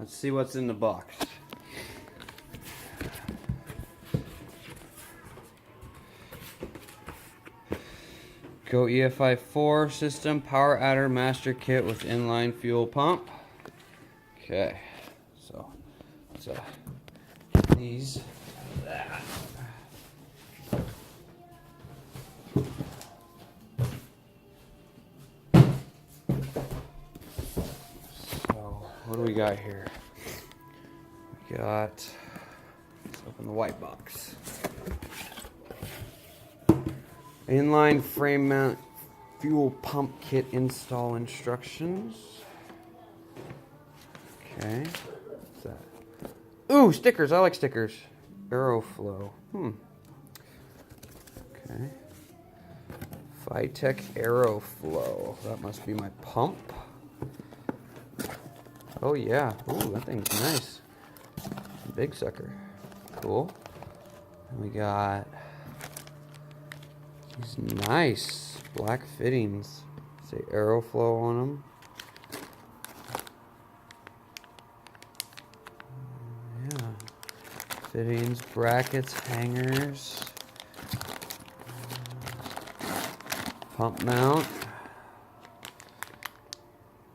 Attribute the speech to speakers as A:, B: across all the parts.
A: Let's see what's in the box. Go EFI 4 system power adder master kit with inline fuel pump. Okay, so these. So what do we got here? We got. Let's open the white box. Inline frame mount fuel pump kit install instructions. Okay. What's that? Ooh, stickers. I like stickers. Aeroflow. Okay. FiTech Aeroflow. That must be my pump. Oh yeah. Ooh, that thing's nice. Big sucker. Cool. And we got these nice black fittings. Say Aeroflow on them. Yeah. Fittings, brackets, hangers. Pump mount.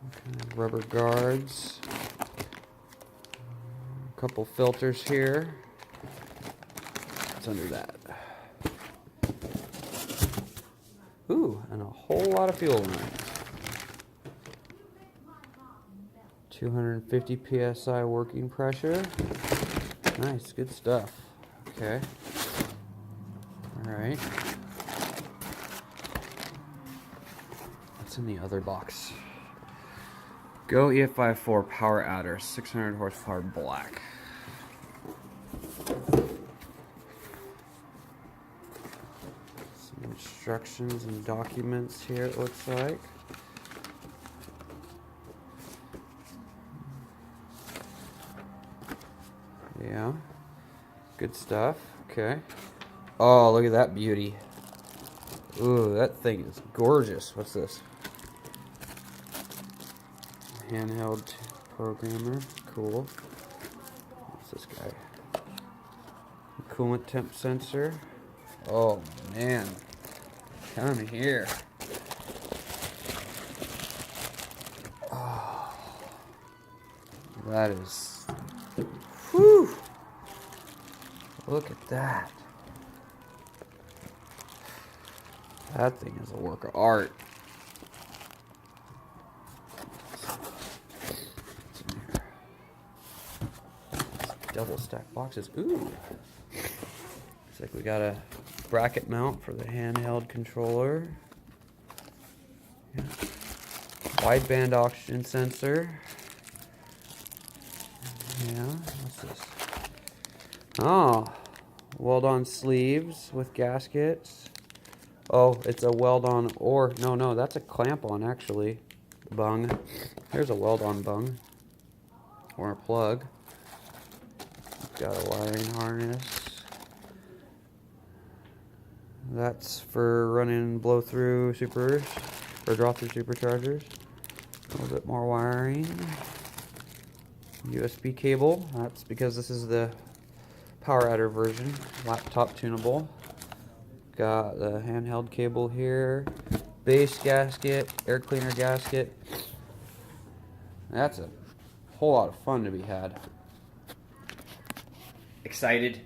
A: Okay, rubber guards. A couple filters here. What's under that? Ooh, and a whole lot of fuel lines. 250 psi working pressure. Nice, good stuff. Okay. All right. What's in the other box? Go EFI 4 power adder, 600 horsepower black. Instructions and documents here, it looks like. Yeah, good stuff. Okay. Oh, look at that beauty. Ooh, that thing is gorgeous. What's this? Handheld programmer. Cool. What's this guy? Coolant temp sensor. Oh, man. Come here. Oh, that is. Whew. Look at that. That thing is a work of art. Double stack boxes. Ooh. Looks like we got a bracket mount for the handheld controller. Yeah. Wideband oxygen sensor. Yeah, what's this? Oh, weld-on sleeves with gaskets. Oh, it's a weld-on or no, that's a clamp-on actually. Bung. Here's a weld-on bung or a plug. Got a wiring harness. That's for running blow-through supers or draw-through superchargers. A little bit more wiring. USB cable. That's because this is the power adder version. Laptop tunable. Got the handheld cable here. Base gasket, air cleaner gasket. That's a whole lot of fun to be had. Excited?